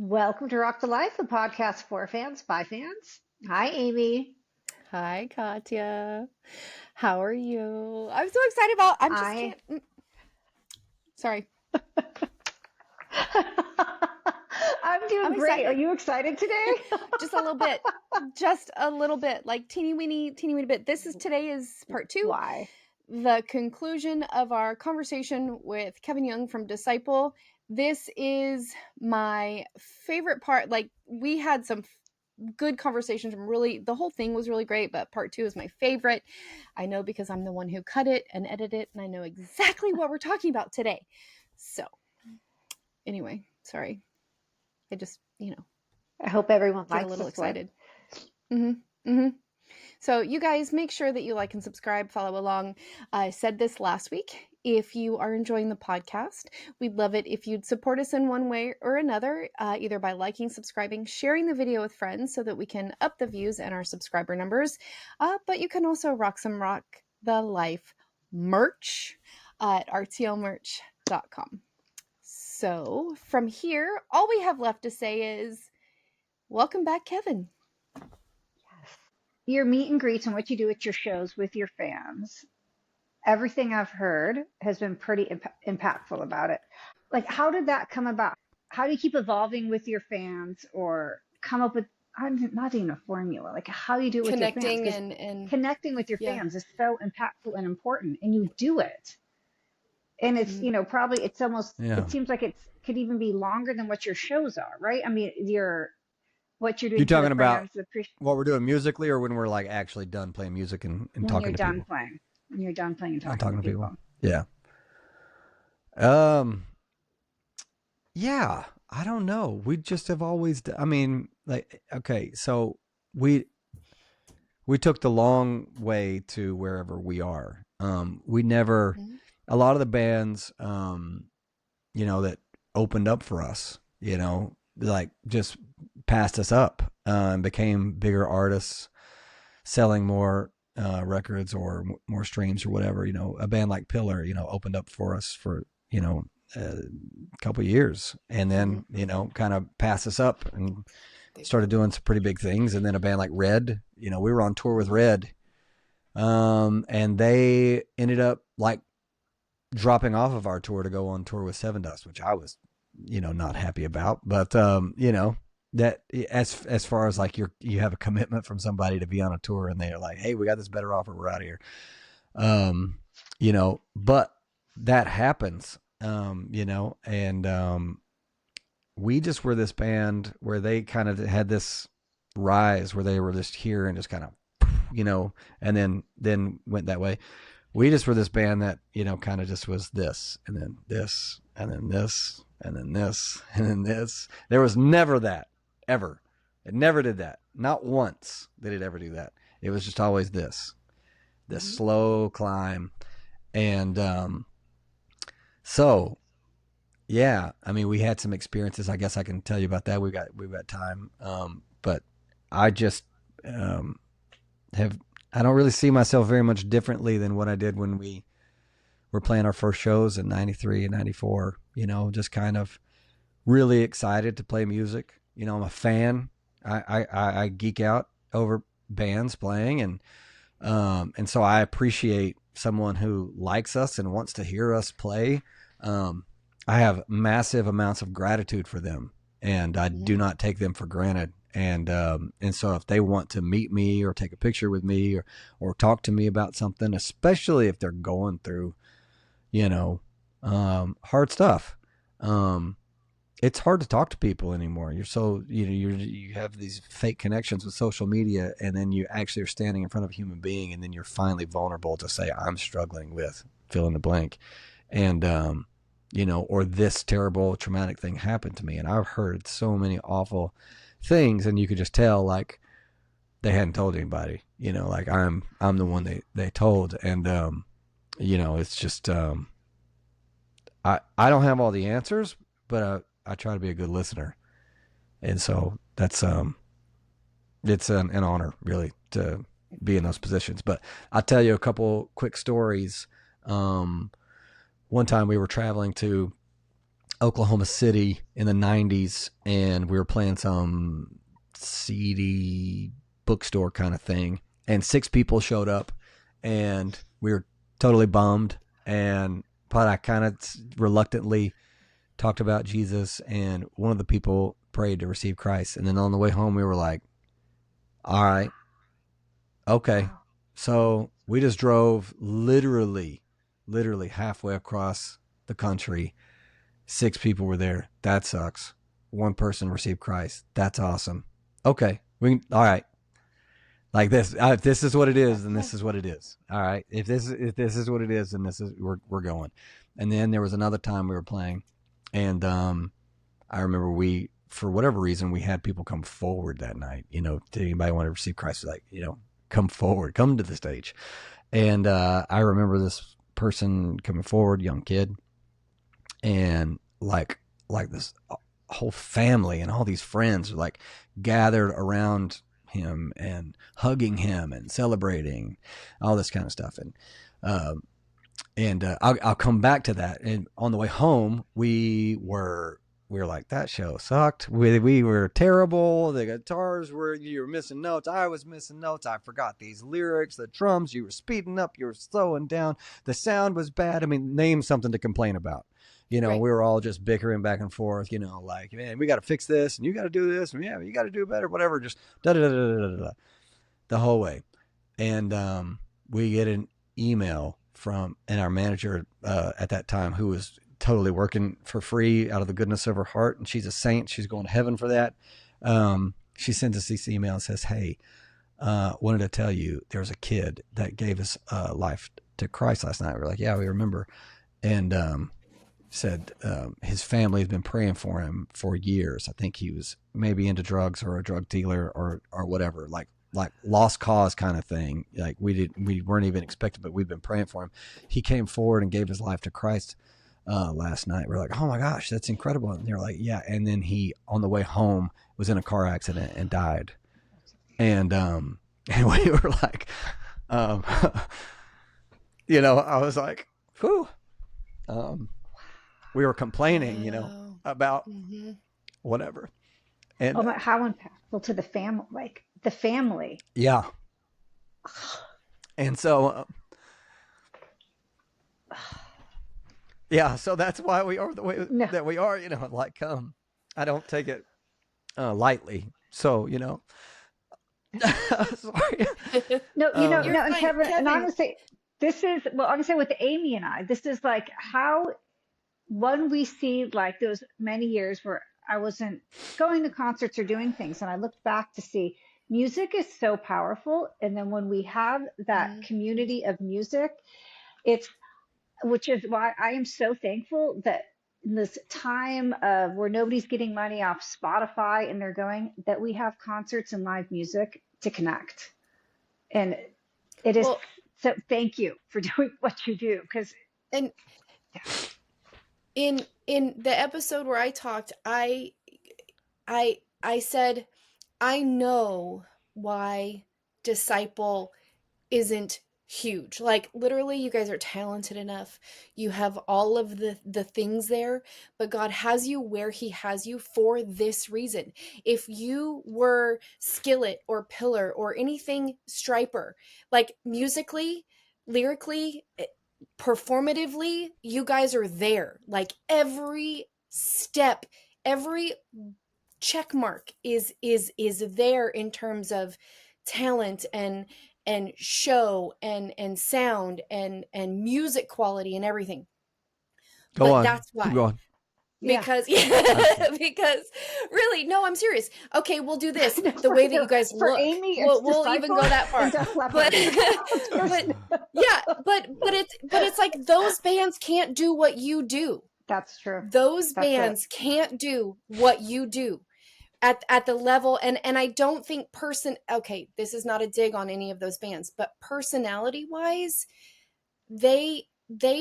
Welcome to Rock the Life, a podcast for fans by fans. Hi, Amy. Hi, Katya. How are you? I'm so excited about. I'm just I can't. Sorry, I'm doing I'm great. Are excited. you excited today? Just a little bit. Just a little bit. Like teeny weeny bit. Today is part two, Why? the conclusion of our conversation with Kevin Young from Disciple. This is my favorite part. Like, we had some good conversations, and really the whole thing was really great, but part two is my favorite. I know because I'm the one who cut it and edited it, and I know exactly what we're talking about today. So anyway, sorry. I just, I hope everyone get a likes little this one. excited. So you guys make sure that you like and subscribe, follow along. I said this last week. If you are enjoying the podcast, we'd love it if you'd support us in one way or another, either by liking, subscribing, sharing the video with friends so that we can up the views and our subscriber numbers. But you can also rock the life merch at rtlmerch.com. So from here, all we have left to say is welcome back, Kevin. Yes. Your meet and greets and what you do at your shows with your fans. Everything I've heard has been pretty impactful about it. Like, how did that come about? How do you keep evolving with your fans or come up with not even a formula? Like, how do you do it with your fans? Connecting Because and connecting with your yeah. fans is so impactful and important, and you do it. And it's, Mm-hmm. probably it's almost, Yeah. it seems like could even be longer than what your shows are, right? I mean, what you're You're doing for the talking about fans, what we're doing musically or when we're like actually done playing music and when you're talking to done people? playing, when you're done playing and I'm talking to talking to people. people. Yeah. Yeah, I don't know. We just have always, I mean, like, okay, so we took the long way to wherever we are. We never, Mm-hmm. a lot of the bands, that opened up for us, like just passed us up and became bigger artists, selling more records or more streams or whatever. A band like Pillar, opened up for us for, a couple of years and then, kind of passed us up and started doing some pretty big things. And then a band like Red, we were on tour with Red. And they ended up like dropping off of our tour to go on tour with Seven Dust, which I was, not happy about. But that as far as like you have a commitment from somebody to be on a tour and they're like, hey, we got this better offer, we're out of here. But that happens, and we just were this band where they kind of had this rise where they were just here and just kind of, and then went that way. We just were this band that, kind of just was this and then this and then this and then this and then this. There was never that, ever. It never did that. Not once did it ever do that. It was just always this slow climb. And so, yeah, I mean, we had some experiences. I guess I can tell you about that. We've got time. But I just I don't really see myself very much differently than what I did when we were playing our first shows in 93 and 94, just kind of really excited to play music. I'm a fan. I geek out over bands playing and so I appreciate someone who likes us and wants to hear us play. I have massive amounts of gratitude for them and I do not take them for granted. And so if they want to meet me or take a picture with me or talk to me about something, especially if they're going through, hard stuff, it's hard to talk to people anymore. You're so, you have these fake connections with social media and then you actually are standing in front of a human being and then you're finally vulnerable to say, I'm struggling with fill in the blank. And, or this terrible traumatic thing happened to me. And I've heard so many awful things and you could just tell like they hadn't told anybody, like I'm the one they told. And, it's just, I don't have all the answers, but I try to be a good listener. And so that's, it's an honor really to be in those positions. But I'll tell you a couple quick stories. One time we were traveling to Oklahoma City in the 90s, and we were playing some seedy bookstore kind of thing, and 6 people showed up, and we were totally bummed, but I kind of reluctantly talked about Jesus, and one of the people prayed to receive Christ, and then on the way home we were like, all right, okay. Wow. So we just drove literally halfway across the country. 6 people were there. That sucks. 1 person received Christ. That's awesome. Okay. All right. Like this. If this is what it is, then this is what it is. All right. If this is what it is, then we're going. And then there was another time we were playing, and I remember for whatever reason, we had people come forward that night. Did anybody want to receive Christ? Like, come forward, come to the stage. And I remember this person coming forward, young kid, and like this whole family and all these friends were like gathered around him and hugging him and celebrating all this kind of stuff. And I'll come back to that. And on the way home, we were like, that show sucked. We were terrible. The guitars you were missing notes. I was missing notes. I forgot these lyrics. The drums, you were speeding up. You were slowing down. The sound was bad. I mean, name something to complain about. Right. We were all just bickering back and forth, like, man, we got to fix this, and you got to do this, and yeah, you got to do better, whatever, just da da da da da the whole way. And we get an email from our manager at that time, who was totally working for free out of the goodness of her heart, and she's a saint. She's going to heaven for that. She sends us this email and says, hey, wanted to tell you there's a kid that gave his life to Christ last night. We're like, yeah, we remember. And said his family has been praying for him for years. I think he was maybe into drugs or a drug dealer or whatever, like lost cause kind of thing. Like we weren't even expecting, but we've been praying for him. He came forward and gave his life to Christ last night. We're like, oh my gosh, that's incredible. And they're like, yeah. And then he, on the way home, was in a car accident and died. And and we were like, I was like, whew. We were complaining, about whatever. And Oh my, how impactful to the family, like the family. yeah. And so, yeah, so that's why we are the way No, that we are, like, I don't take it lightly. So, sorry. no, You're no, and fine, Kevin, and I'm Kevin. gonna say I'm gonna say with Amy and I, this is like how when we see like those many years where I wasn't going to concerts or doing things, and I looked back to see music is so powerful, and then when we have that Mhm. community of music, it's which is why I am so thankful that in this time of where nobody's getting money off Spotify and they're going, that we have concerts and live music to connect. And it is Well, so thank you for doing what you do because and in the episode where I talked, I said I know why disciple isn't huge. Like literally you guys are talented enough. You have all of the things there, but God has you where he has you for this reason. If you were Skillet or Pillar or anything Striper, like musically, lyrically, performatively, you guys are there. Like every step, every check mark is there in terms of talent and show and sound and music quality and everything. Go But on. that's Keep why. yeah, going. yeah. Because really, no, I'm serious. Okay, we'll do this No, the for, way that you no, guys for look. Amy, it's We'll even go Disciple that and far. Def But Leppard. There's but yeah, but it's like those bands can't do what you do. that's true. Those That's it. bands can't do what you do at the level, and I don't think okay, this is not a dig on any of those bands, but personality wise, they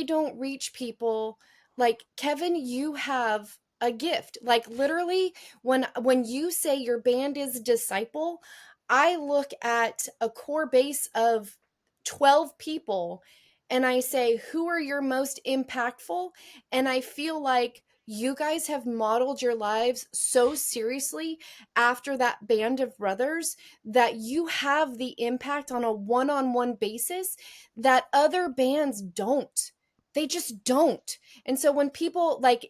don't reach people. Like Kevin, you have a gift. Like literally, when you say your band is Disciple, I look at a core base of 12 people and I say, who are your most impactful? And I feel like you guys have modeled your lives so seriously after that band of brothers that you have the impact on a one-on-one basis that other bands don't. They just don't. And so when people like,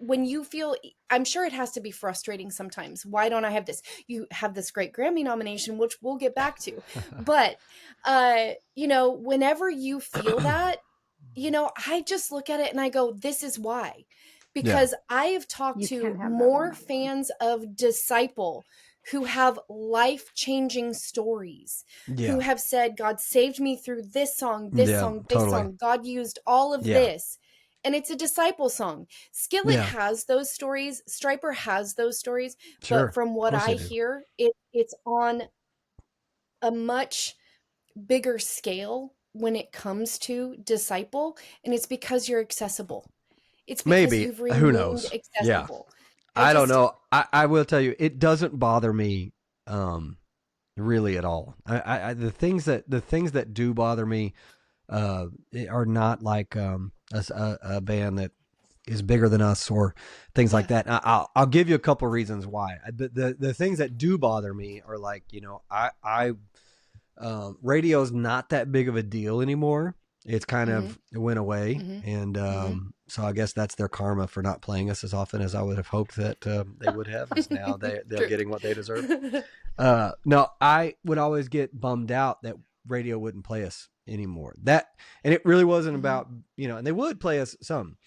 when you feel, I'm sure it has to be frustrating sometimes. Why don't I have this? You have this great Grammy nomination, which we'll get back to. But, whenever you feel that, I just look at it and I go, this is why. Yeah. Because I have talked You to can have that more one-on-one. fans of Disciple who have life-changing stories, Yeah. who have said, God saved me through this song, this Yeah, song, this totally. song. God used all of Yeah. this. And it's a Disciple song. Skillet Yeah. has those stories. Striper has those stories. Sure. But from Of what course I they do. hear, it's on a much bigger scale when it comes to Disciple. And it's because you're accessible. It's because Maybe. you've Who remained knows? Yeah. accessible. I don't know. I will tell you, it doesn't bother me really at all. The things that do bother me are not like a band that is bigger than us or things like that. I'll give you a couple reasons why. The things that do bother me are like, I radio's not that big of a deal anymore. It's kind of it went away, and so I guess that's their karma for not playing us as often as I would have hoped that they would have. Is now they're getting what they deserve. No, I would always get bummed out that radio wouldn't play us anymore. And it really wasn't about, and they would play us some,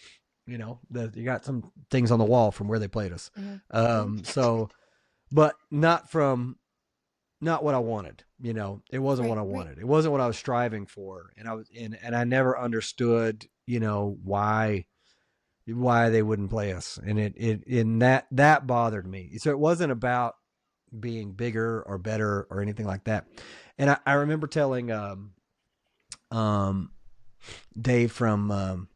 you got some things on the wall from where they played us. So, but not what I wanted, it wasn't what I wanted. It wasn't what I was striving for. And I never understood, why they wouldn't play us. And that bothered me. So it wasn't about being bigger or better or anything like that. And I remember telling Dave from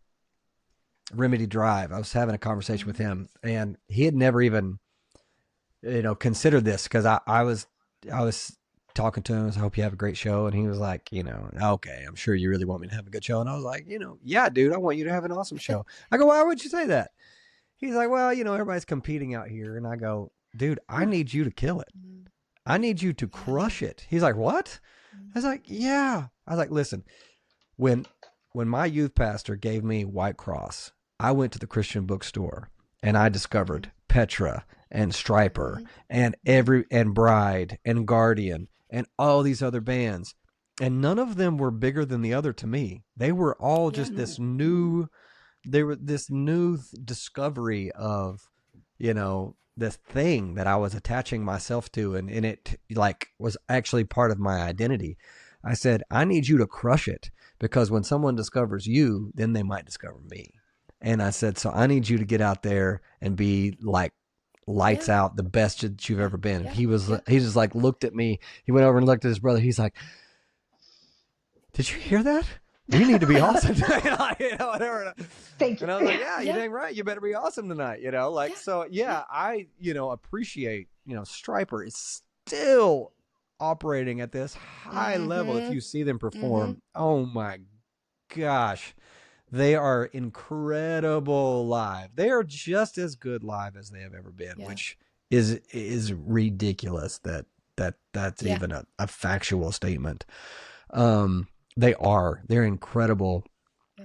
Remedy Drive, I was having a conversation with him, and he had never even considered this, because I was talking to him. I hope you have a great show. And he was like, okay, I'm sure you really want me to have a good show. And I was like, yeah, dude, I want you to have an awesome show. I go, why would you say that? He's like, well, everybody's competing out here. And I go, dude, I need you to kill it. I need you to crush it. He's like, what? I was like, yeah. I was like, listen, when my youth pastor gave me White Cross, I went to the Christian bookstore and I discovered Petra and Striper and Bride and Guardian and all these other bands. And none of them were bigger than the other to me. They were all just this new discovery of, this thing that I was attaching myself to, and it like was actually part of my identity. I said, I need you to crush it, because when someone discovers you, then they might discover me. And I said, so I need you to get out there and be like lights out, the best that you've ever been. And he just like looked at me. He went over and looked at his brother. He's like, did you hear that? We need to be awesome tonight, whatever. Thank you. And I was like, yeah, you're dang right. You better be awesome tonight, So yeah, I, appreciate, Striper is still operating at this high level. If you see them perform, oh my gosh, they are incredible live. They are just as good live as they have ever been, which is ridiculous that's even a factual statement. They're incredible.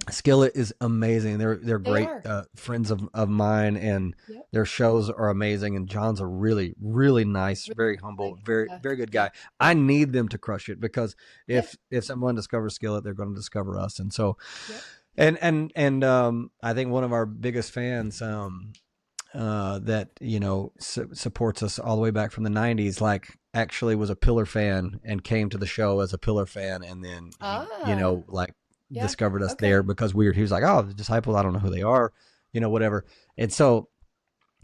Skillet is amazing. They're great friends of mine, and their shows are amazing. And John's a really, really nice, very humble, very, very good guy. I need them to crush it, because if someone discovers Skillet, they're going to discover us. And so, and I think one of our biggest fans, that supports us all the way back from the 90s, like actually was a Pillar fan and came to the show as a Pillar fan, and then discovered us there because he was like, oh, the Disciples, I don't know who they are, whatever. And so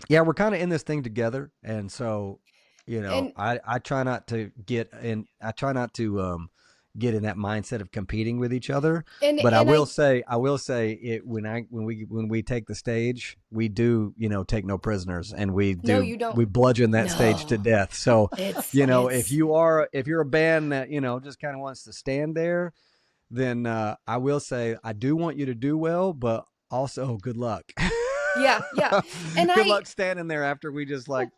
we're kind of in this thing together. And so I try not to get in get in that mindset of competing with each other. But I will say it, when we take the stage, we do, take no prisoners, and we bludgeon that stage to death. So, if you're a band that, just kind of wants to stand there, then I will say I do want you to do well, but also good luck. Yeah, yeah. And Good luck standing there after we just like,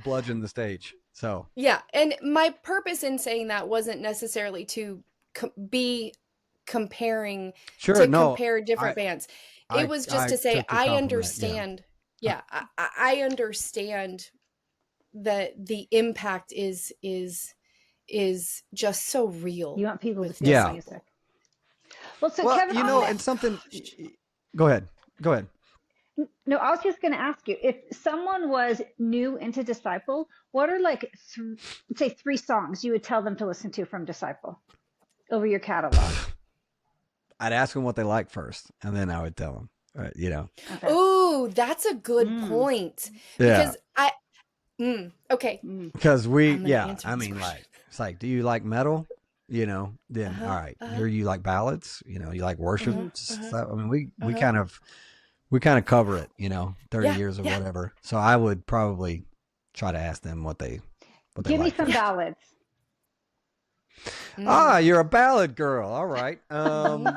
bludgeon the stage. So yeah, and my purpose in saying that wasn't necessarily to be comparing sure, to no, compare I different bands. It was just I to say took your I compliment. Yeah. understand. Yeah, I understand that the impact is just so You real want people to with feel the this Yeah. music. cycle. Well, so Well, Kevin, I'm gonna. and something. Gosh. Go ahead. Go ahead. No, I was just gonna ask you if someone was new into Disciple, what are like, say, 3 songs you would tell them to listen to from Disciple over your catalog? I'd ask them what they like first, and then I would tell them. Okay. Ooh, that's a good Mm, point Yeah. because okay, mm. Because I'm gonna answer I this mean, question. like, it's like, do you like metal? Then all Uh-huh, right. uh-huh, Here you like ballads. You like worship uh-huh, uh-huh, stuff. I mean, we uh-huh. kind of cover it. 30 Yeah, years or yeah. whatever. So I would probably try to ask them what they Give me like some first. ballads. Ah, Mm, you're a ballad girl. All right. mm-hmm,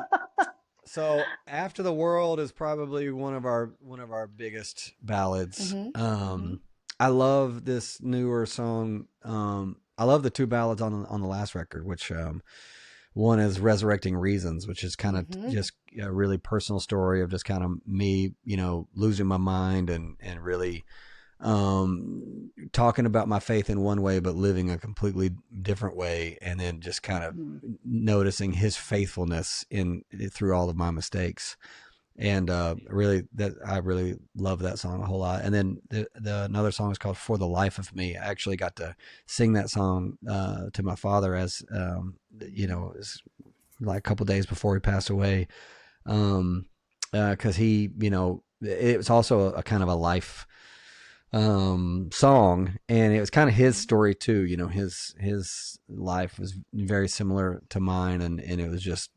So After the World is probably one of our biggest ballads. mm-hmm, mm-hmm. I love this newer song. I love the 2 ballads on the last record, which one is Resurrecting Reasons, which is kind of Mm-hmm. just a really personal story of just kind of me, losing my mind and really talking about my faith in one way, but living a completely different way. And then just kind of Mm. noticing his faithfulness through all of my mistakes. And really, that I really love that song a whole lot. And then the another song is called For the Life of Me. I actually got to sing that song to my father as it was like a couple days before he passed away. Because he, it was also a kind of a life song, and it was kind of his story too. His life was very similar to mine, and it was just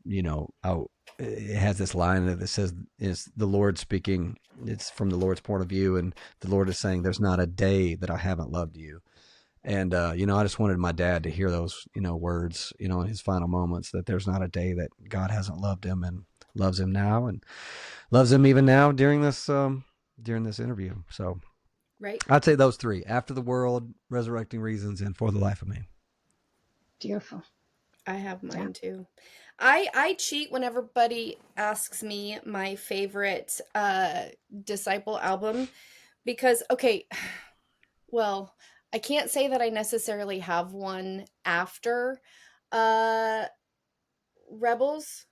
it has this line that says, "Is the Lord speaking? It's from the Lord's point of view, and the Lord is saying, there's not a day that I haven't loved you." And I just wanted my dad to hear those words, in his final moments, that there's not a day that God hasn't loved him, and loves him now, and loves him even now during this interview. So Right. I'd say those 3: After the World, Resurrecting Reasons, and For the Life of Me. Beautiful. I have Yeah. mine too. I cheat when everybody asks me my favorite Disciple album because okay, well, I can't say that I necessarily have one after uh Rebels.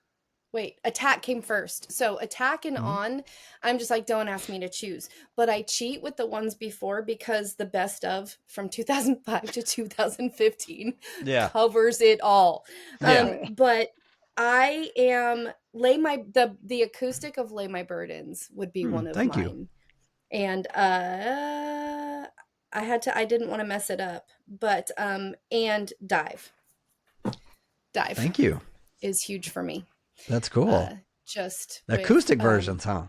Wait, Attack came first. So Attack and Mm-hmm. On, I'm just like, don't ask me to choose. But I cheat with the ones before because the best of from 2005 to 2015 Yeah. covers it all. Yeah. But I am the acoustic of Lay My Burdens would be one of Thank you. mine. And I didn't want to mess it up, but and Dive. Dive Thank you. is huge for me. That's cool. Just The with, acoustic versions, huh?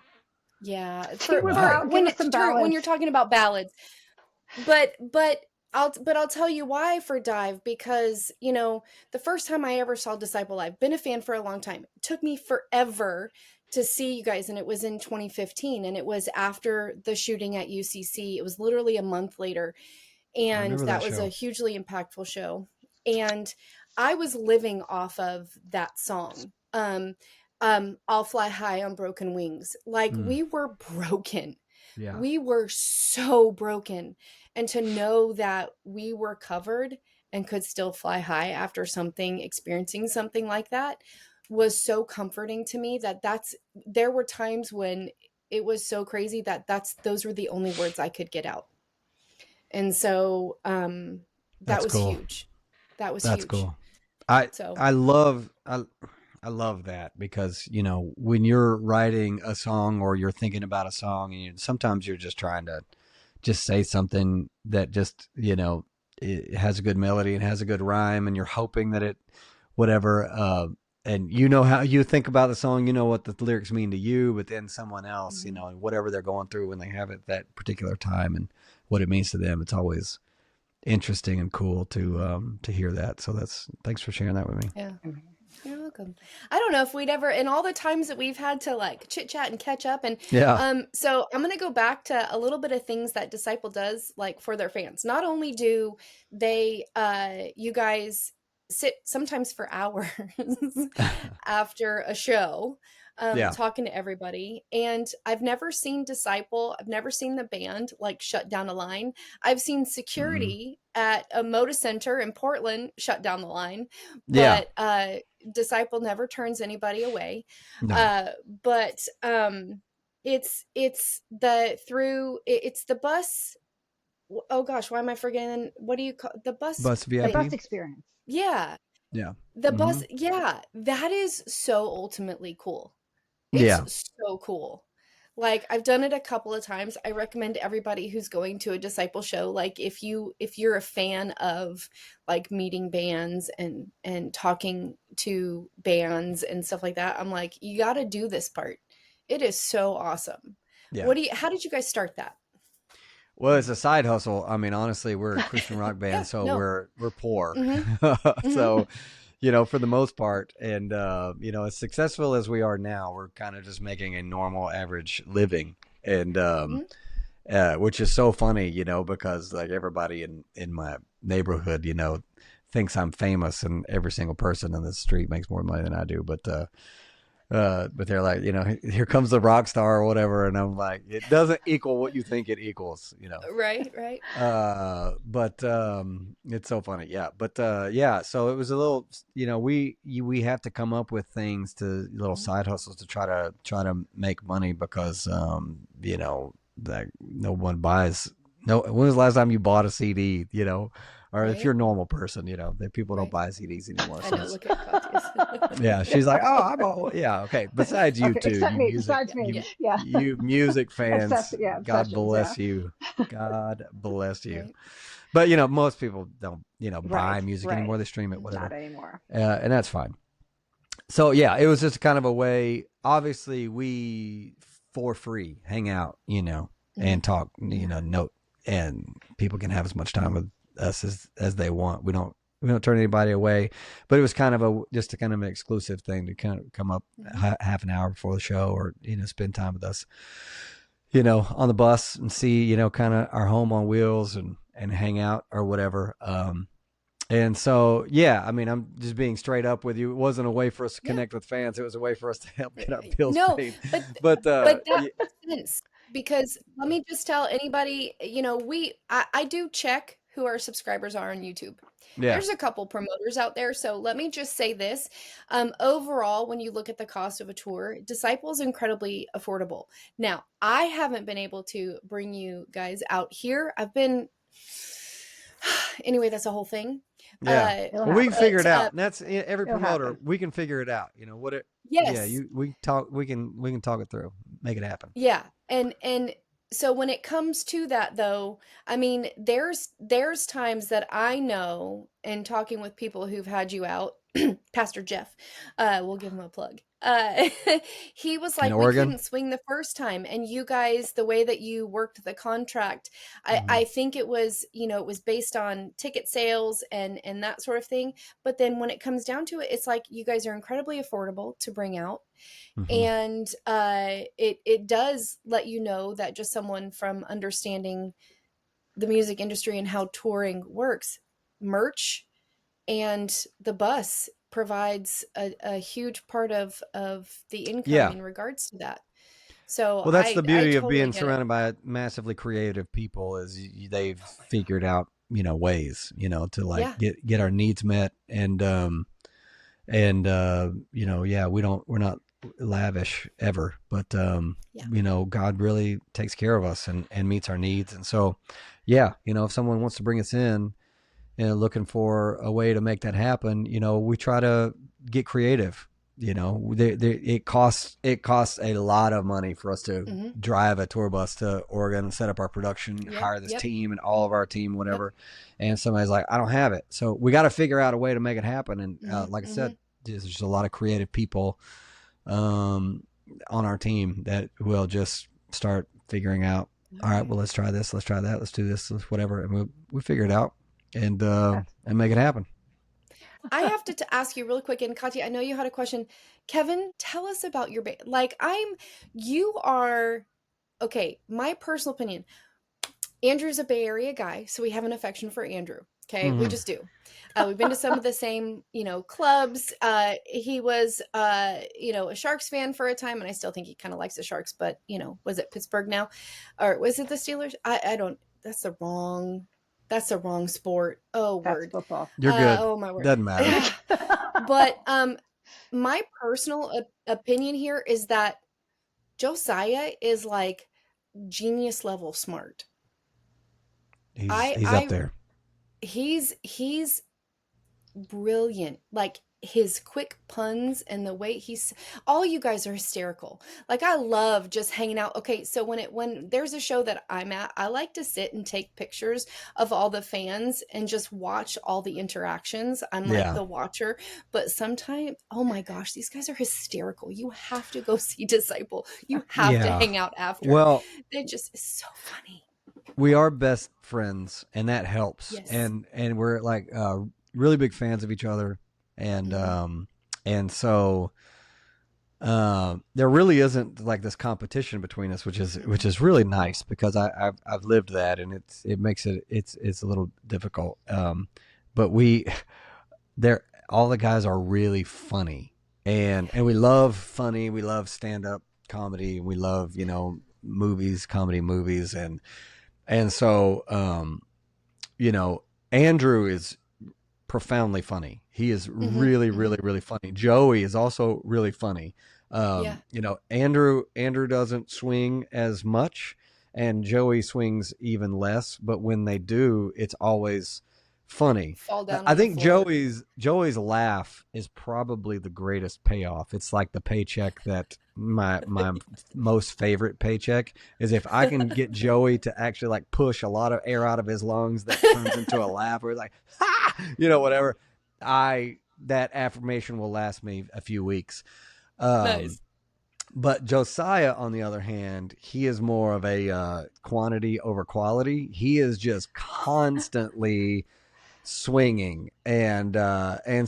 yeah, See, what Wow. about, give us some when you're ballads. talking about ballads, but I'll tell you why for Dive, because the first time I ever saw Disciple live, been a fan for a long time. It took me forever to see you guys, and it was in 2015, and it was after the shooting at UCC. It was literally a month later, I and remember that that was a show. hugely impactful show. And I was living off of that song. I'll Fly High on Broken Wings. Like, we were broken. Yeah. We were so broken. And to know that we were covered and could still fly high after experiencing something like that was so comforting to me. There were times when it was so crazy that those were the only words I could get out. And so that That's was cool. huge. That was That's huge. cool. I So I love I love that, because when you're writing a song or you're thinking about a song, and sometimes you're just trying to just say something that just it has a good melody and has a good rhyme, and you're hoping that it whatever and how you think about the song, what the lyrics mean to you, but then someone else, mhm. whatever they're going through when they have it that particular time, and what it means to them, it's always interesting and cool to hear that. So thanks for sharing that with me. Yeah. Mhm. You're welcome. I don't know if we'd ever, in all the times that we've had to like chit chat and catch up. And Yeah. so I'm going to go back to a little bit of things that Disciple does like for their fans. Not only do they, you guys sit sometimes for hours after a show, Yeah. talking to everybody. And I've never seen Disciple, I've never seen the band like shut down a line. I've seen security at a Moda Center in Portland shut down the line, Yeah. but Disciple never turns anybody away. No. But it's the bus. Oh gosh, why am I forgetting? What do you call the bus? Bus The bus VIP. experience. Yeah, Yeah. the bus. Yeah, that is so ultimately cool. Yeah. It's so cool. Like I've done it a couple of times. I recommend everybody who's going to a Disciple show, like if you're a fan of like meeting bands and talking to bands and stuff like that, I'm like, you got to do this part. It is so awesome. Yeah. How did you guys start that? Well, it's a side hustle. I mean, honestly, we're a Christian rock band, Yeah, so no. we're poor. Mm-hmm. So, for the most part, and as successful as we are now, we're kind of just making a normal average living, and which is so funny, because like everybody in my neighborhood, thinks I'm famous, and every single person in the street makes more money than I do, but they're like, here comes the rock star or whatever, and I'm like, it doesn't equal what you think it equals, Right. but it's so funny, yeah. But yeah, so it was a little, we have to come up with things to little side hustles to try to make money because that no one buys. No, when was the last time you bought a CD? Or if you're a normal person, that people don't buy CDs anymore. I know. Look at Katya's. Yeah, she's like, oh, I'm all, yeah, okay. Besides you Okay, two, except you me. music, Besides me. you, Yeah. you music fans, God Obsessions, bless you. God bless you. Right. But most people don't, buy Right, music right. anymore. They stream it, whatever. Not anymore. And that's fine. So yeah, it was just kind of a way. Obviously, we for free hang out, and talk, note, and people can have as much time with us as they want. We don't turn anybody away, but it was kind of just a kind of an exclusive thing to kind of come up half an hour before the show, or spend time with us, on the bus and see kind of our home on wheels and hang out or whatever. And so, yeah, I mean, I'm just being straight up with you. It wasn't a way for us to connect with fans. It was a way for us to help get our bills paid. But that makes sense, because let me just tell anybody, I do check who our subscribers are on YouTube. Yeah. There's a couple promoters out there. So let me just say this. Overall, when you look at the cost of a tour, Disciple is incredibly affordable. Now, I haven't been able to bring you guys out here. Anyway, that's a whole thing. Yeah, well, we can figure it out. And that's every promoter. We can figure it out. Yes. Yeah, we talk. We can talk it through, make it happen. Yeah, and so when it comes to that, though, I mean, there's times that I know, and talking with people who've had you out, Pastor Jeff, we'll give him a plug. He was like, we couldn't swing the first time, and you guys, the way that you worked the contract, I think it was, it was based on ticket sales and that sort of thing. But then when it comes down to it, it's like you guys are incredibly affordable to bring out. And it does let you know that just someone from understanding the music industry and how touring works, merch and the bus provides a huge part of the income in regards to that. So well, that's the beauty of being surrounded by massively creative people, is they've figured out ways to like get our needs met, and we're not lavish ever, but God really takes care of us and meets our needs. And so if someone wants to bring us in and looking for a way to make that happen, we try to get creative. It costs a lot of money for us to drive a tour bus to Oregon and set up our production, hire this team and all of our team, whatever. And somebody's like, I don't have it. So we got to figure out a way to make it happen. And like I said, there's just a lot of creative people on our team that will just start figuring out, all right, well, let's try this, let's try that, let's do this, whatever. And we figure it out and make it happen. I have to ask you real quick, and Katya, I know you had a question. Kevin, tell us about your band. Like, you are, okay, my personal opinion, Andrew's a Bay Area guy, so we have an affection for Andrew. Okay, we just do. We've been to some of the same, clubs. He was, a Sharks fan for a time, and I still think he kind of likes the Sharks. But was it Pittsburgh now, or was it the Steelers? I don't. That's the wrong sport. Oh, That's word. football. You're good. Oh my word. Doesn't matter. But my personal opinion here is that Josiah is like genius level smart. He's up there. He's brilliant. Like his quick puns and the way all you guys are hysterical. Like I love just hanging out. Okay, so when there's a show that I'm at, I like to sit and take pictures of all the fans and just watch all the interactions. I'm like the watcher, but sometimes, oh my gosh, these guys are hysterical. You have to go see Disciple. You have to hang out after. Well, they just it's so funny. We are best friends, and that helps. Yes. And we're like really big fans of each other, and so there really isn't like this competition between us, which is really nice because I've lived that, and it makes it's a little difficult. But all the guys are really funny, and we love funny. We love stand up comedy. We love comedy movies, and so Andrew is profoundly funny. He is really, really, really funny. Joey is also really funny. Andrew doesn't swing as much, and Joey swings even less. But when they do, it's always funny. Fall down I think floor. Joey's laugh is probably the greatest payoff. It's like the paycheck that my most favorite paycheck is if I can get Joey to actually like push a lot of air out of his lungs that turns into a laugh where he's like, ha, whatever. That affirmation will last me a few weeks. Nice. But Josiah, on the other hand, he is more of a quantity over quality. He is just constantly swinging, and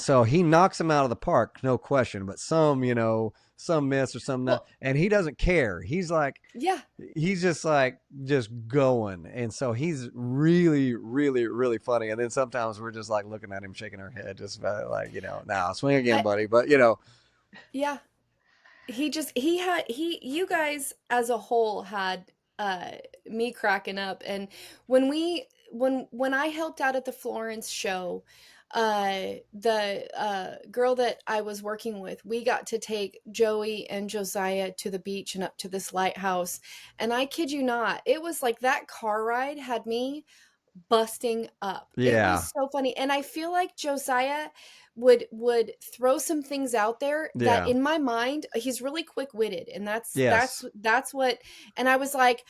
so he knocks him out of the park, no question. But some miss or some not, and he doesn't care. He's like, he's just going, and so he's really, really, really funny. And then sometimes we're just like looking at him, shaking our head, just like now swing again, buddy. But yeah. You guys as a whole had me cracking up. And when I helped out at the Florence show, the girl that I was working with, we got to take Joey and Josiah to the beach and up to this lighthouse. And I kid you not, it was like that car ride had me busting up. Yeah. It was so funny. And I feel like Josiah would throw some things out there that in my mind, he's really quick-witted, and that's what, and I was like,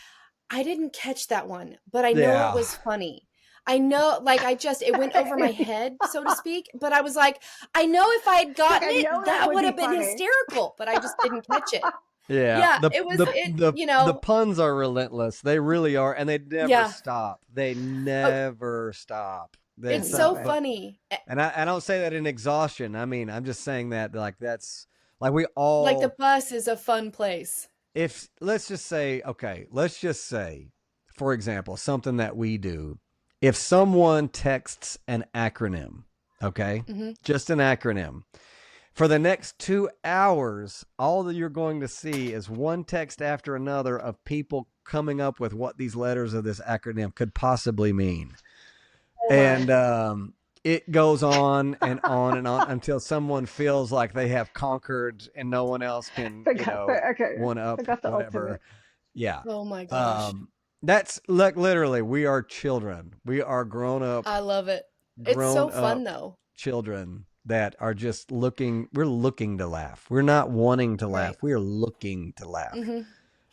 I didn't catch that one, but I know it was funny. I know, like, it went over my head, so to speak, but I was like, I know if I had gotten it, that would have been hysterical, but I just didn't catch it. Yeah, the puns are relentless. They really are, and they never stop. They never stop. It's so funny. And I don't say that in exhaustion. I mean, I'm just saying that like that's like we all like the bus is a fun place. Let's just say, for example, something that we do. If someone texts an acronym, okay, just an acronym, for the next 2 hours, all that you're going to see is one text after another of people coming up with what these letters of this acronym could possibly mean. And it goes on and on and on until someone feels like they have conquered and no one else can, one up, whatever. Ultimate. Yeah. Oh my gosh. That's like literally, we are children. We are grown up. I love it. It's so fun though. Children that are just we're looking to laugh. We're not wanting to laugh. We're looking to laugh.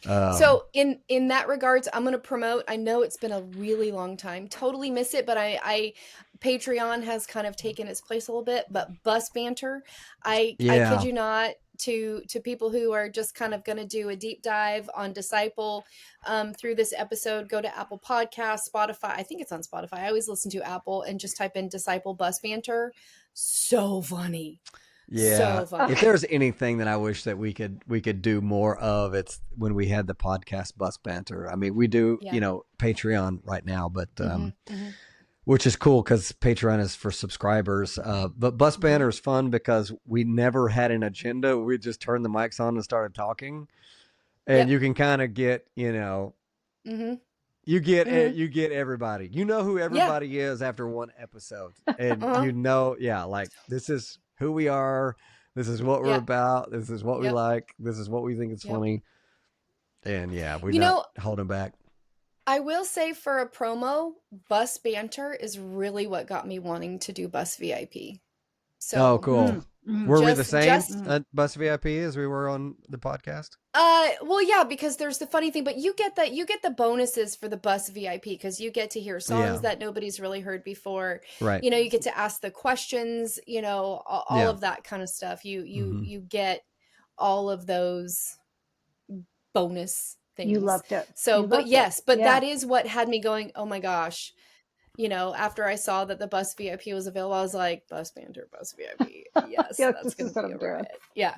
So in that regards, I'm going to promote, I know it's been a really long time, totally miss it, but I Patreon has kind of taken its place a little bit, but Bus Banter, I kid you not, to people who are just kind of going to do a deep dive on Disciple through this episode, go to Apple Podcasts, Spotify. I think it's on Spotify. I always listen to Apple, and just type in Disciple Bus Banter. So funny. Yeah. So funny. If there's anything that I wish that we could do more of, it's when we had the podcast Bus Banter. I mean, we do, Patreon right now, but which is cool because Patreon is for subscribers. But Bus Banter is fun because we never had an agenda. We just turned the mics on and started talking, and you can kind of get, you get everybody. You know who everybody is after one episode, and like, this is who we are. This is what we're about. This is what we like. This is what we think is funny. And we're not holding back. I will say, for a promo, Bus Banter is really what got me wanting to do Bus VIP. So, cool. Were we the same Bus VIP as we were on the podcast? Well, yeah, because there's the funny thing, but you get the bonuses for the Bus VIP because you get to hear songs that nobody's really heard before. Right. You get to ask the questions, all of that kind of stuff. You get all of those bonus things. You loved it. So, that is what had me going, oh my gosh. After I saw that the Bus VIP was available, I was like, Bus Banter, Bus VIP. Yes, that's going to be over it. Yeah.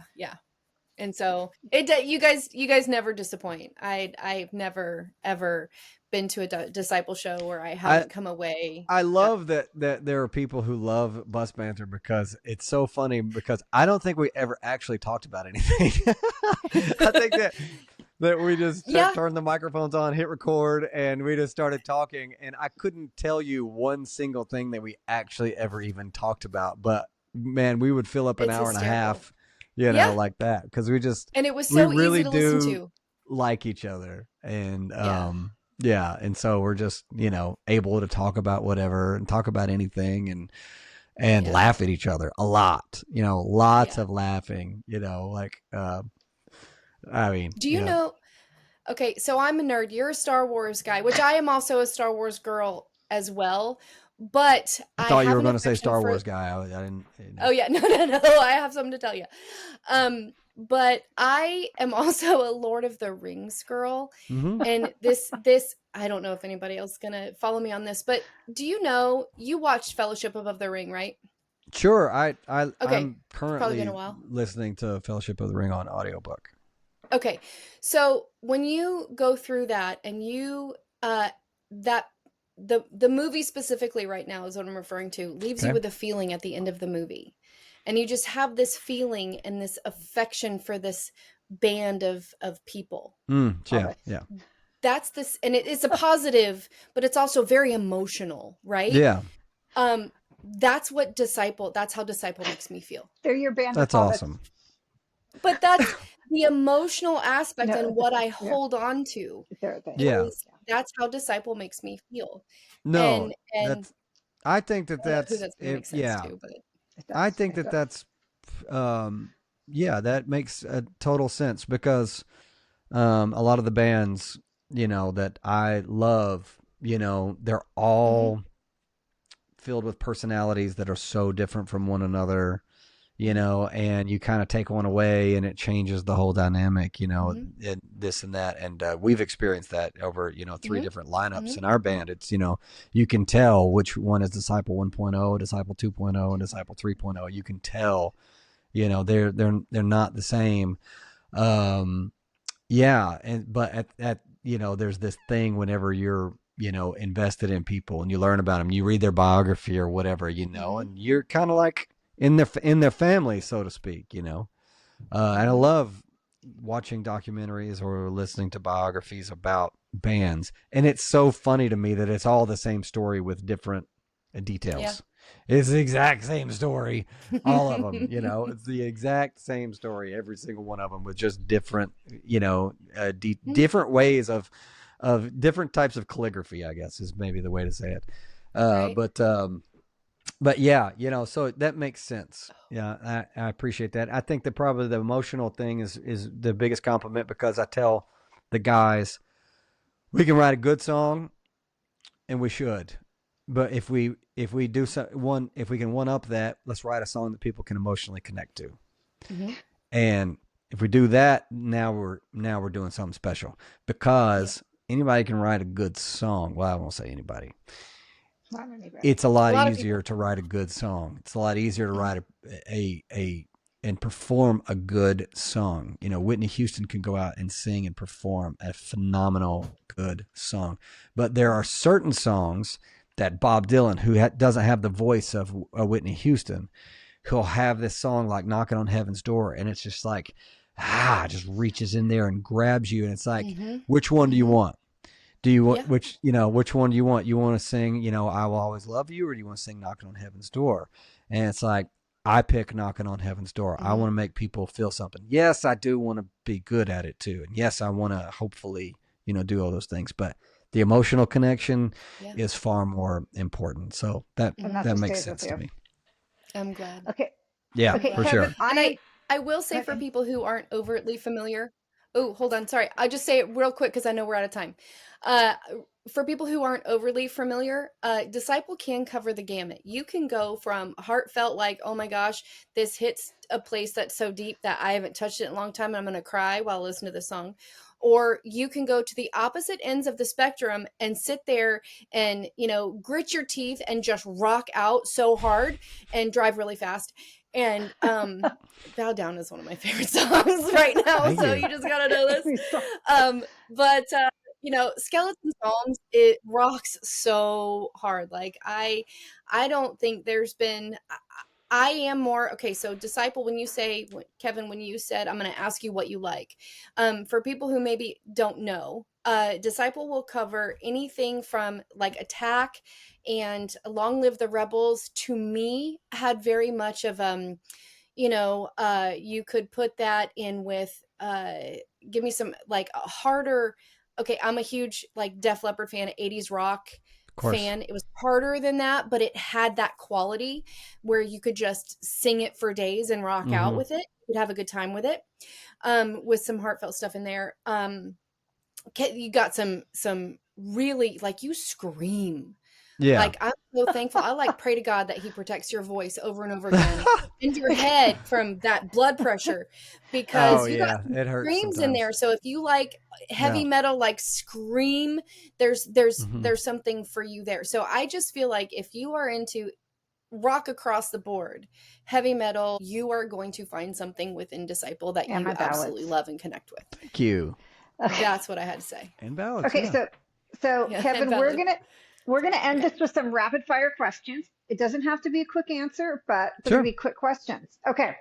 And so you guys never disappoint. I've never ever been to a Disciple show where I haven't come away. I love that there are people who love Bus Banter because it's so funny, because I don't think we ever actually talked about anything. I think that we just turned the microphones on, hit record, and we just started talking. And I couldn't tell you one single thing that we actually ever even talked about. But man, we would fill up an hour and a half, like that, because and it was so easy to listen to. Like each other, and and so we're just able to talk about whatever and talk about anything and laugh at each other a lot. Lots of laughing. I mean, do you know? Okay, so I'm a nerd. You're a Star Wars guy, which I am also a Star Wars girl as well. But I thought you were going to say Star Wars guy. I didn't. Oh yeah, no. I have something to tell you. But I am also a Lord of the Rings girl, and this I don't know if anybody else is gonna follow me on this, but do you watched Fellowship of the Ring, right? Sure. I'm currently listening to Fellowship of the Ring on audiobook. Okay, so when you go through that, and you the movie specifically right now is what I'm referring to, leaves you with a feeling at the end of the movie, and you just have this feeling and this affection for this band of people. Yeah. That's this, and it's a positive, but it's also very emotional, right? Yeah. That's how Disciple makes me feel. They're your band. That's awesome. But that's the emotional aspect and what I hold on to. That's how Disciple makes me feel. No, and I think that's I think that's that makes a total sense, because a lot of the bands that I love, they're all filled with personalities that are so different from one another, and you kind of take one away and it changes the whole dynamic, and this and that. And we've experienced that over, 3 different lineups in our band. It's, you can tell which one is Disciple 1.0, Disciple 2.0, and Disciple 3.0. You can tell, they're not the same. But at there's this thing whenever you're, invested in people and you learn about them, you read their biography or whatever, and you're kind of like in their family, so to speak, and I love watching documentaries or listening to biographies about bands, and it's so funny to me that it's all the same story with different details. It's the exact same story, all of them. It's the exact same story, every single one of them, with just different, different ways of different types of calligraphy, I guess is maybe the way to say it. Right. But yeah, so that makes sense. Yeah, I appreciate that. I think that probably the emotional thing is the biggest compliment, because I tell the guys, we can write a good song, and we should. But if we do if we can one up that, let's write a song that people can emotionally connect to. And if we do that, now we're doing something special, because anybody can write a good song. Well, I won't say anybody. Not anybody. It's a lot of easier to write a good song. It's a lot easier to write a and perform a good song. You know, Whitney Houston can go out and sing and perform a phenomenal good song. But there are certain songs that Bob Dylan, who doesn't have the voice of Whitney Houston, he'll have this song like Knocking on Heaven's Door, and it's just like, just reaches in there and grabs you, and it's like, which one do you want? Do you want which one do you want? You want to sing, I Will Always Love You, or do you want to sing Knocking on Heaven's Door? And it's like, I pick Knocking on Heaven's Door. I want to make people feel something. Yes, I do want to be good at it too. And yes, I want to hopefully, do all those things, but the emotional connection is far more important. So that makes sense to me. I'm glad. Okay. Yeah, okay, for Kevin, sure. And I will say for people who aren't overtly familiar. Oh, hold on. Sorry. I just say it real quick because I know we're out of time. For people who aren't overly familiar, Disciple can cover the gamut. You can go from heartfelt, like, oh my gosh, this hits a place that's so deep that I haven't touched it in a long time and I'm going to cry while I listen to the song. Or you can go to the opposite ends of the spectrum and sit there and, grit your teeth and just rock out so hard and drive really fast. And Bow Down is one of my favorite songs right now. So you just got to know this. But Skeleton Psalms, it rocks so hard. Like I don't think there's been, I am more, okay, so Disciple, Kevin, when you said, I'm going to ask you what you like, for people who maybe don't know, Disciple will cover anything from like Attack and Long Live the Rebels. To me, had very much of, you could put that in with, give me some like a harder, okay, I'm a huge like Def Leppard fan, 80s rock fan. It was harder than that, but it had that quality where you could just sing it for days and rock out with it. You'd have a good time with it, with some heartfelt stuff in there. You got some really, like, you scream. Yeah. Like, I'm so thankful. I like pray to God that he protects your voice over and over again and your head from that blood pressure, because you got it hurts screams sometimes in there. So if you like heavy metal, like scream, there's something for you there. So I just feel like if you are into rock across the board, heavy metal, you are going to find something within Disciple that you absolutely love and connect with. Thank you. Okay. That's what I had to say. And ballads. Okay, so Kevin, we're gonna end this with some rapid fire questions. It doesn't have to be a quick answer, but they're gonna be quick questions. Okay.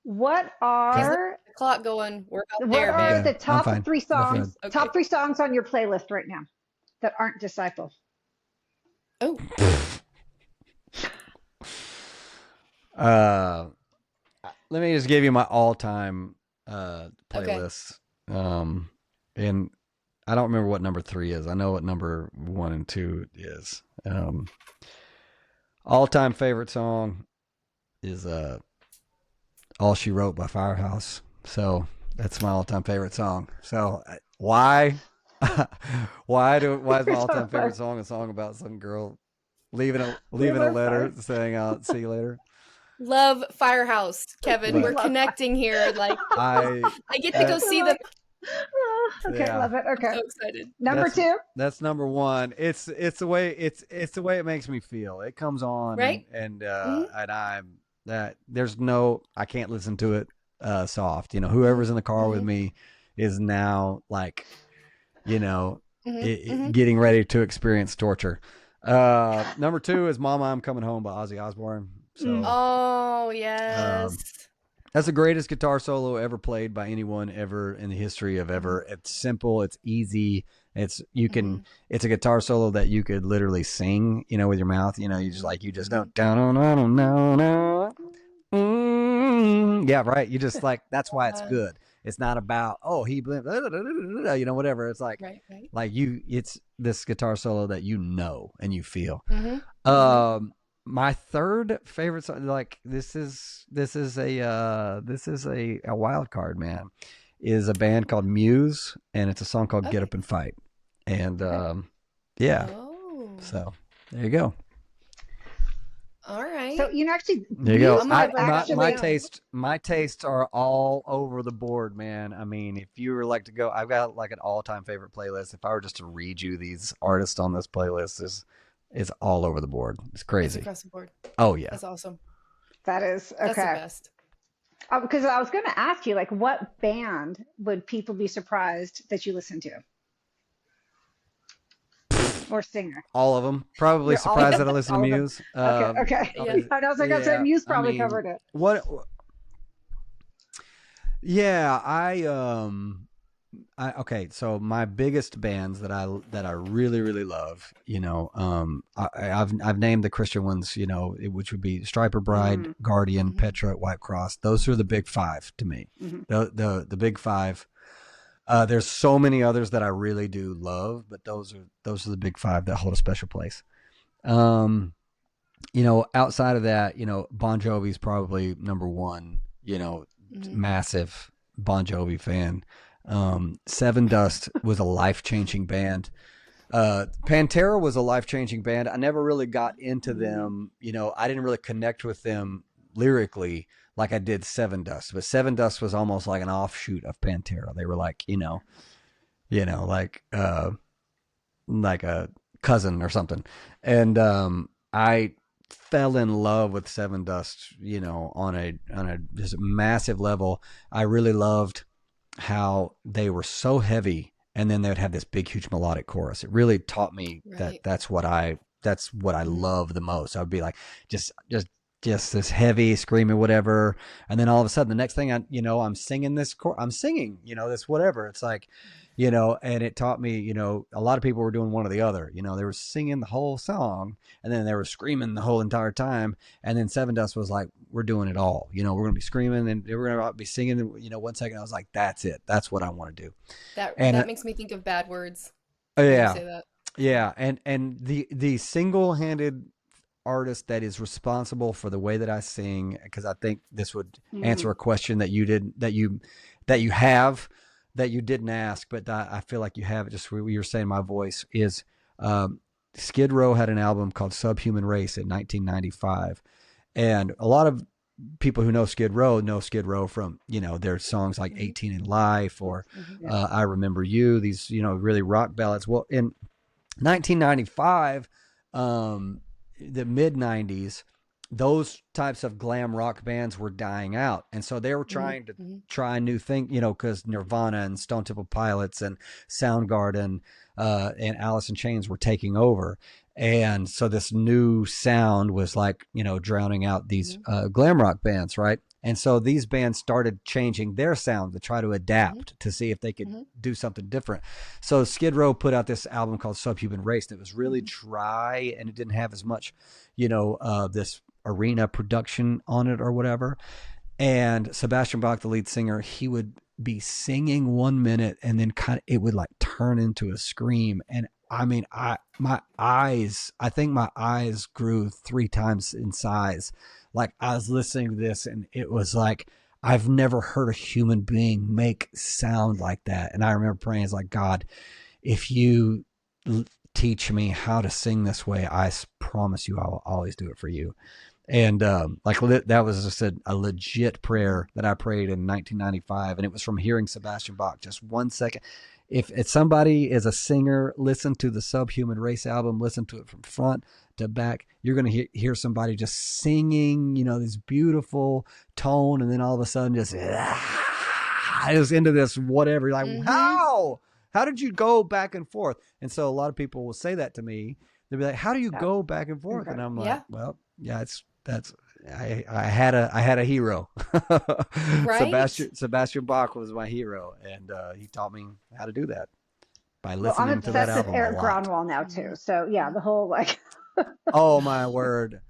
What are the clock going? We're out what there, are man. the top three songs? Okay. Top 3 songs on your playlist right now that aren't Disciple? Oh. Let me just give you my all-time playlist. Okay. And I don't remember what number 3 is. I know what number 1 and 2 is. All-time favorite song is All She Wrote by Firehouse. So that's my all-time favorite song. So why why is my all-time favorite song a song about some girl leaving a letter saying I'll see you later? Love Firehouse, Kevin. We're connecting here. Like I get to go see them. Okay, love it. Okay, I'm so excited. Number 2. That's number 1. It's the way the way it makes me feel. It comes on, right? And there's no, I can't listen to it soft. Whoever's in the car with me is now like, getting ready to experience torture. Number 2 is Mama, I'm Coming Home by Ozzy Osbourne. So, oh yes, that's the greatest guitar solo ever played by anyone ever in the history of ever. It's simple, it's easy. It's a guitar solo that you could literally sing, with your mouth. You just don't yeah, right. You just like, that's why it's good. It's not about whatever. It's like right. Like it's this guitar solo that and you feel. My third favorite song, like this is a wild card, man, is a band called Muse, and it's a song called Get Up and Fight. And so there you go. All right. So actually, There you go. music gonna is write that one actually. down. My tastes are all over the board, man. I mean, if you were like to go, I've got like an all-time favorite playlist. If I were just to read you these artists on this playlist, is all over the board. It's It's crazy. across the board. Oh yeah. That's awesome. That is That's the okay. best. Because I was going to ask you, like, what band would people be surprised that you listen to, or singer? All of them. Probably You're all of surprised them. that I listen to All of them. Muse. Okay. Okay. Yeah. I was like, I said, Yeah. Muse I probably mean, covered it. what? Yeah, okay. So my biggest bands that I really really love, I've named the Christian ones, which would be Striper Bride, Mm-hmm. Guardian, Mhm. Petra, White Cross. Those are the big five to me. Mm-hmm. The big five. There's so many others that I really do love, but those are the big five that hold a special place. Outside of that, Bon Jovi's probably number one. Mhm. Massive Bon Jovi fan. Seven Dust was a life changing band. Pantera was a life changing band. I never really got into them. I didn't really connect with them lyrically like I did Seven Dust. But Seven Dust was almost like an offshoot of Pantera. They were like, like a cousin or something. And I fell in love with Seven Dust, on a just massive level. I really loved how they were so heavy, and then they would have this big, huge melodic chorus. It really taught me Right. that's what I love the most. I would be like, just this heavy screaming, whatever. And then all of a sudden, the next thing I'm singing this, I'm singing, this whatever. It's like, and it taught me, a lot of people were doing one or the other. They were singing the whole song, and then they were screaming the whole entire time. And then Seven Dust was like, we're doing it all. We're going to be screaming and we're going to be singing. 1 second, I was like, that's it. That's what I want to do. And That makes me think of Bad Words oh when you yeah, say that. yeah, and the single-handed artist that is responsible for the way that I sing, because I think this would answer a question that you did that you have that you didn't ask, but I feel like you have it. Just what you were saying, my voice is. Skid Row had an album called Subhuman Race in 1995, and a lot of people who know Skid Row from their songs like 18 in Life or Mhm. I Remember You. These really rock ballads. Well, in 1995, the mid 90s, those types of glam rock bands were dying out, and so they were trying to Mhm. try new things, because Nirvana and Stone Temple Pilots and Soundgarden and Alice in Chains were taking over, and so this new sound was like drowning out these glam rock bands, right? And so these bands started changing their sound to try to adapt to see if they could do something different. So Skid Row put out this album called Subhuman Race that was really dry, and it didn't have as much, this arena production on it or whatever. And Sebastian Bach, the lead singer, he would be singing 1 minute and then it would like turn into a scream. And I mean, I think my eyes grew 3 times in size. Like I was listening to this and it was like, I've never heard a human being make sound like that. And I remember praying, it's like, God, if you teach me how to sing this way, I promise you I'll always do it for you. And that was just a legit prayer that I prayed in 1995, and it was from hearing Sebastian Bach. Just 1 second. If somebody is a singer, listen to the Subhuman Race album. Listen to it from front to back. You're going to hear somebody just singing, this beautiful tone, and then all of a sudden just into this whatever. You're like, how did you go back and forth? And so a lot of people will say that to me. They'll be like, how do you go back and forth? And I'm like, well, yeah, I had a hero. Right? Sebastian Bach was my hero, and he taught me how to do that by Well, I'm listening to that obsessed with album Eric a lot. Gronwall now too. So yeah, the whole like. Oh my word!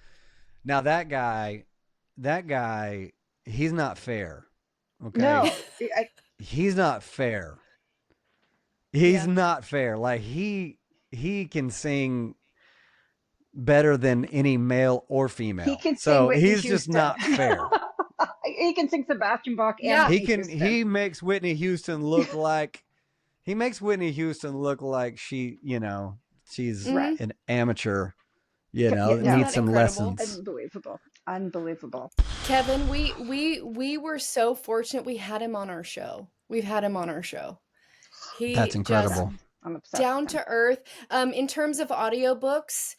Now that guy, he's not fair. Okay, No, he's not fair. He's not fair. Like he can sing better than any male or female. he can sing so Whitney he's Houston. just not fair. He can sing Sebastian Bach and Yeah. Whitney Houston. He makes Whitney Houston look like she, she's Right. an amateur, You know, it No, needs that some incredible? lessons. Unbelievable. Kevin, we were so fortunate we had him on our show. We've had him on our show. That's He just incredible. I'm obsessed down with him. to earth. In terms of audiobooks,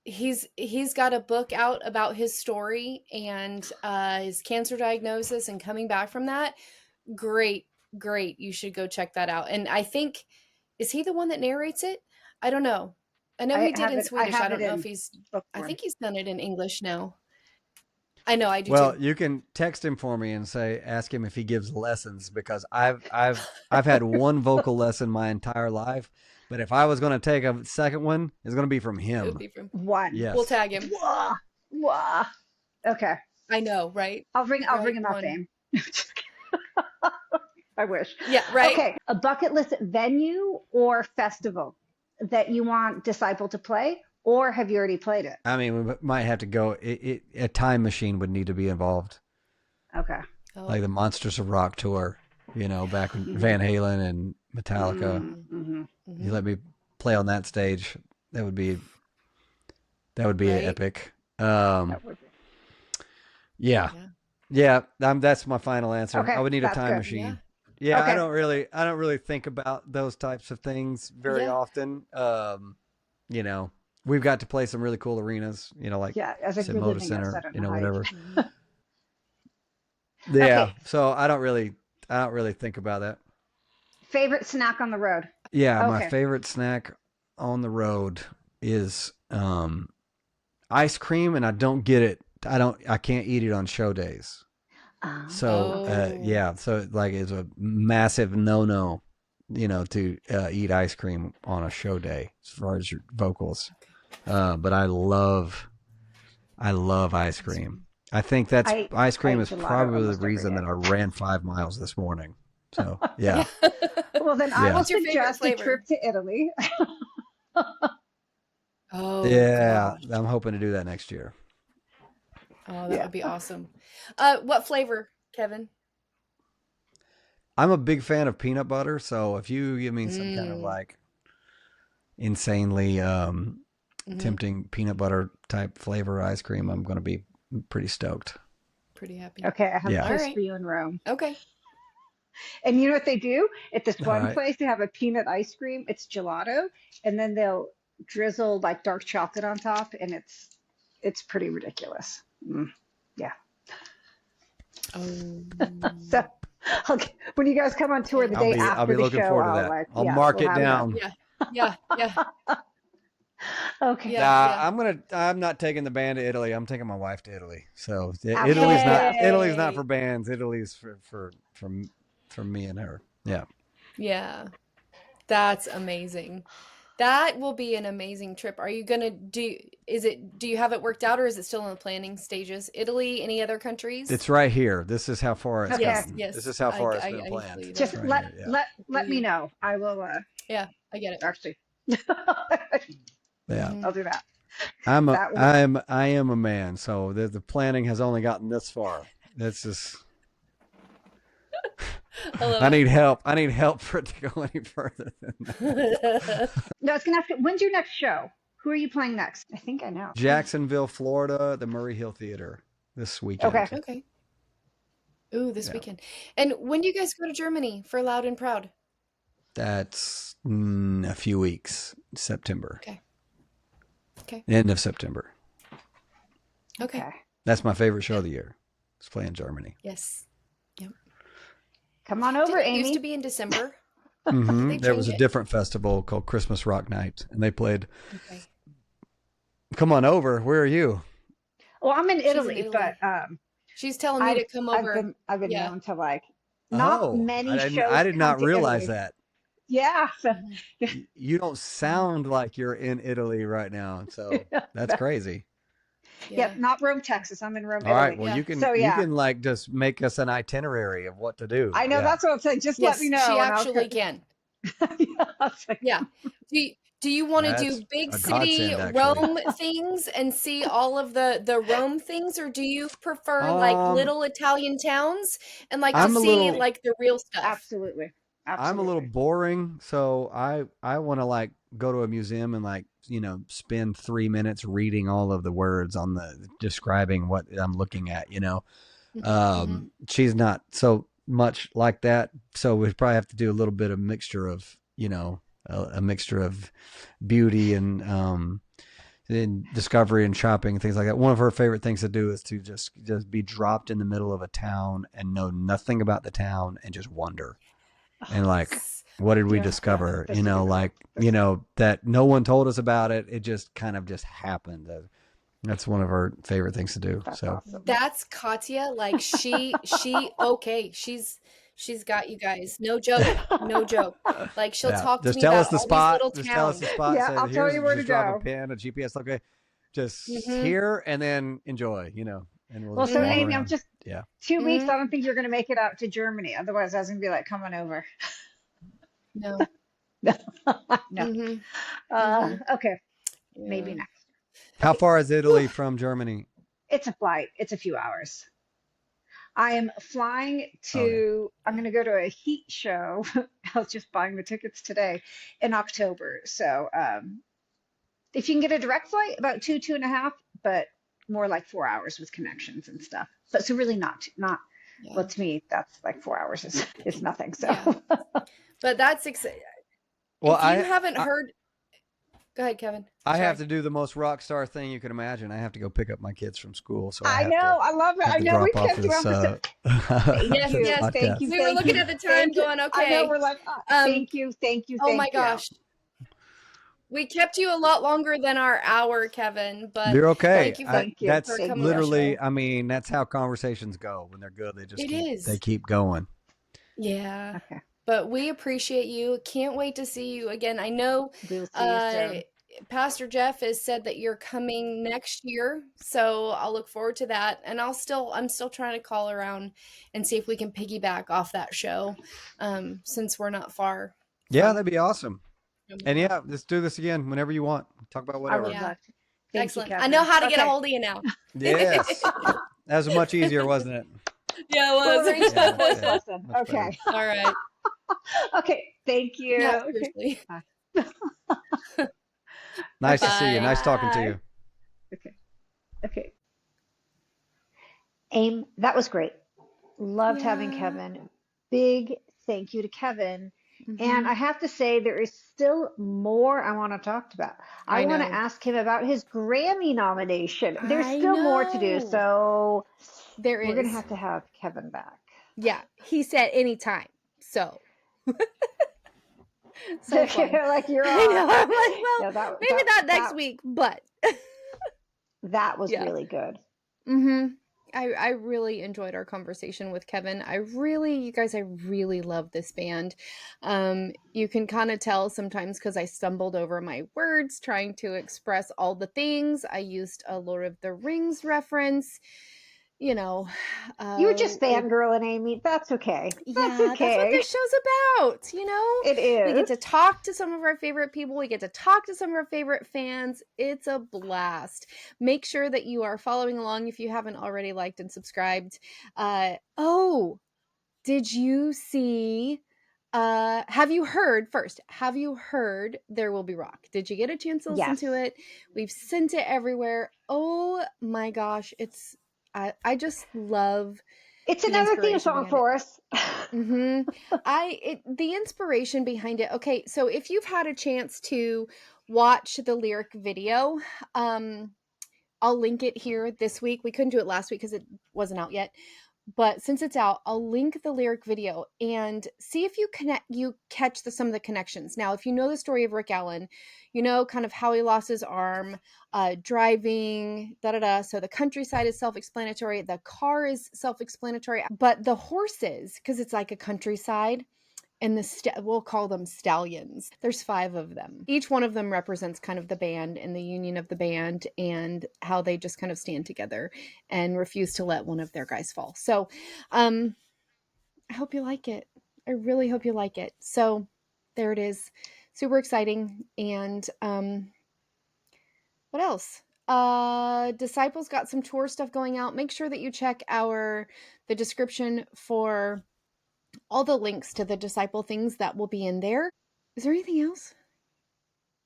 he's got a book out about his story and his cancer diagnosis and coming back from that. Great. You should go check that out. And I think, is he the one that narrates it? I don't know. I know he did in Swedish. I don't know if he's, I think he's done it in English now. I know, I do Well, too. you can text him for me and ask him if he gives lessons, because I've had one vocal lesson my entire life, but if I was going to take a second one, it's going to be from It him. would be from one. Yes. We'll tag him. Wah. Okay. I know, right? I'll bring him out one. fame. I wish. Yeah, right. Okay, a bucket list venue or festival that you want Disciple to play, or have you already played it? I mean, we might have to go. A time machine would need to be involved, Okay. Oh. like the Monsters of Rock tour. You know, back when Van Halen and Metallica. Mm-hmm. You let me play on that stage. That would be Right. epic. That would be. Yeah. That's my final answer. Okay, I would need a that's time good. machine. Yeah, Okay. I don't really think about those types of things very Yeah. often. You know, we've got to play some really cool arenas. You know, like Yeah, as a Sid good Moda living Center. I don't You know know, how whatever. Mhm. Yeah. Okay. So I don't really think about that. Favorite snack on the road? Yeah, my Okay. favorite snack on the road is ice cream, and I don't get it. I can't eat it on show days. So Oh. yeah, so like it's a massive no, you know, to eat ice cream on a show day as far as your vocals. But I love ice cream. I think that's ice cream I is eat gelato probably the almost every reason day. that I ran 5 miles this morning. So yeah, Well, then I Yeah. will What's your favorite suggest a flavor? trip to Italy. Oh, yeah, gosh. I'm hoping to do that next year. Oh, that Yeah. would be awesome. What flavor, Kevin? I'm a big fan of peanut butter, so if you give me some kind of like insanely Mhm. tempting peanut butter type flavor ice cream, I'm going to be pretty stoked. Pretty happy. Okay, I have Yeah. a kiss All right. for you in Rome. Okay. And you know what they do? At this All one right. place, they have a peanut ice cream. It's gelato, and then they'll drizzle like dark chocolate on top, and it's pretty ridiculous. Yeah. Oh. So okay, when you guys come on tour the day I'll after be the looking show, forward to I'll that. like I'll mark we'll it have down. Yeah. Okay. Yeah. Nah, I'm not taking the band to Italy. I'm taking my wife to Italy. So Absolutely. Italy's not for bands. Italy's for me and her. Yeah. Yeah. That's amazing. That will be an amazing trip. Are you gonna do you have it worked out, or is it still in the planning stages? Italy, any other countries? It's right here. This is how far it's Okay. come. Yes. This is how far it's I been feel planned. you Just there. Right here, yeah. let me know. I will Yeah, I get it. actually Yeah. Mhm. I'll do that. I That am a man, so the planning has only gotten this far. That's just I love I need help. I need help for it to go any further than that. it. No, I was gonna ask you, when's your next show? Who are you playing next? I think I know. Jacksonville, Florida, the Murray Hill Theater this weekend. Okay. Okay. Ooh, this Yeah. weekend. And when do you guys go to Germany for Loud and Proud? That's a few weeks, September. Okay. End of September. Okay. That's my favorite show of the year. It's playing Germany. Yes. Come on over, Didn't it Amy. used to be in December? Mm-hmm. There was a change it? different festival called Christmas Rock Night, and they played. Okay. Come on over. Where are you? Well, I'm in She's in Italy, Italy. but She's telling me to come over. I've been Yeah. known to like not many shows. I did come not to realize Italy. that. Yeah. So, You don't sound like you're in Italy right now, so that's crazy. Yep, not Rome, Texas. I'm in Rome, All right, Italy. well Yeah. you can So, you yeah. can like just make us an itinerary of what to do. I know Yeah. that's what I'm saying. Just Yes, let me know. she and I'll actually can. yeah, I'll say- Yeah. Do you want to That's do big a city godsend, actually. Rome things and see all of the Rome things, or do you prefer like Um, little Italian towns and like to I'm a see little- like the real stuff? Absolutely. I'm a little boring, so I want to like go to a museum and like, spend 3 minutes reading all of the words on the describing what I'm looking at, Mm-hmm. She's not so much like that. So we probably have to do a little bit of mixture of, a mixture of beauty and discovery and shopping and things like that. One of her favorite things to do is to just be dropped in the middle of a town and know nothing about the town and just wonder. And like, what did we Yeah, discover? that's super cool. That no one told us about it. It just kind of just happened. That's one of her favorite things to do. That's So awesome. That's Katya. Like okay. She's got you guys. No joke. No joke. Like she'll yeah, talk to just me tell about us the all these spot. little Just tell us the towns. spot. Yeah, Say I'll tell here's you where to just drop a go. pin, a GPS. Okay, just Mm-hmm. here and then enjoy. And we'll Well, just so walk Amy, I'm around. just Yeah. 2 weeks. Mm-hmm. I don't think you're going to make it out to Germany. Otherwise, I was going to be like, come on over. No. No. Mm-hmm. Mm-hmm. Okay, maybe Yeah. next. How Okay, far is whew, Italy from Germany? it's a flight. It's a few hours. I am flying Okay. to, I'm going to go to a heat show. I was just buying the tickets today in October. So if you can get a direct flight, about 2.5, but more like 4 hours with connections and stuff. But so really not, Yeah. well, to me, that's like 4 hours is nothing. So Yeah. But that's Well, if you haven't heard, go ahead, Kevin. I have Sorry. to do the most rock star thing you can imagine. I have to go pick up my kids from school, so I I have to know, I love it. I know drop we've off kept you this on for so. Thank Yes, this you, yes. thank you, podcast. We were thank looking you, at the time thank you. going, I know okay. we're like, Um, thank you, thank you, oh my thank you. gosh. We kept you a lot longer than our hour, Kevin, but You're okay. thank you Thank you, That's for thank coming on you. the show. literally. I mean, that's how conversations go when they're good. They just It they is. keep going. Yeah. Okay, But we appreciate you. Can't wait to see you again. I know we will see you uh, soon. Pastor Jeff has said that you're coming next year, so I'll look forward to that. And I'm still trying to call around and see if we can piggyback off that show, since we're not far Yeah, from. that'd be awesome. And Yeah. yeah, let's do this again whenever you want. Talk about I would whatever. Yeah. love to. Thank you, Excellent. I know Kevin. how to get a Okay. hold of you now. Yes, that was much easier, wasn't it? Yeah, Well, it arrange was. that voice Yeah, lesson. much better. Okay. All right. Okay. Thank you. Yeah, Okay. seriously. Bye. Nice to Okay. see you. Bye. Nice talking to Bye. you. Okay. Okay. Aim, that was great. Loved having Yeah. Kevin. Big thank you to Kevin. And Mm-hmm. I have to say, there is still more I want to talk about. I I want to know. ask him about his Grammy nomination. There's I still more to do. know. So There we're going is. to have Kevin back. Yeah, he said anytime. So so fun. Like you're I know. on. I'm like, well, Yeah, maybe not next week, but that was yeah. really good. Mm-hmm. I really enjoyed our conversation with Kevin. You guys, I really love this band. You can kind of tell sometimes because I stumbled over my words trying to express all the things. I used a Lord of the Rings reference, you know. You were just It fangirling, Amy. That's okay. That's Yeah, that's what okay. this show's about, you know? It We get is. to talk to some of our favorite people. We get to talk to some of our favorite fans. It's a blast. Make sure that you are following along if you haven't already liked and subscribed. Oh, did you see have you heard first? Have you heard There Will Be Rock? Did you get a chance to listen Yes. to it? We've sent it everywhere. Oh my gosh, I just love It's the another theme inspiration song behind it. for us. The inspiration behind it. Okay, so if you've had a chance to watch the lyric video, I'll link it here this week. We couldn't do it last week because it wasn't out yet. But since it's out, I'll link the lyric video and see if you catch some of the connections. Now, if you know the story of Rick Allen, you know kind of how he lost his arm, driving, da da da. So the countryside is self-explanatory, the car is self-explanatory, but the horses, because it's like a countryside, and we'll call them stallions. There's 5 of them. Each one of them represents kind of the band and the union of the band and how they just kind of stand together and refuse to let one of their guys fall. So, I hope you like it. I really hope you like it. So, there it is. Super exciting. And what else? Disciples got some tour stuff going out. Make sure that you check the description for all the links to the Disciple things that will be in there. Is there anything else?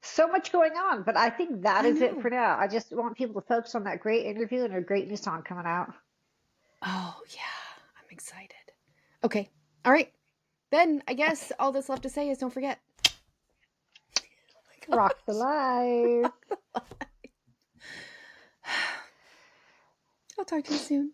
So much going on, but I think that I is it know. for now. I just want people to focus on that great interview and a great new song coming out. Oh, yeah. I'm excited. Okay. All right. Then I guess Okay. all that's left to say is don't forget. Oh Rock the life. my gosh. I'll talk to you soon.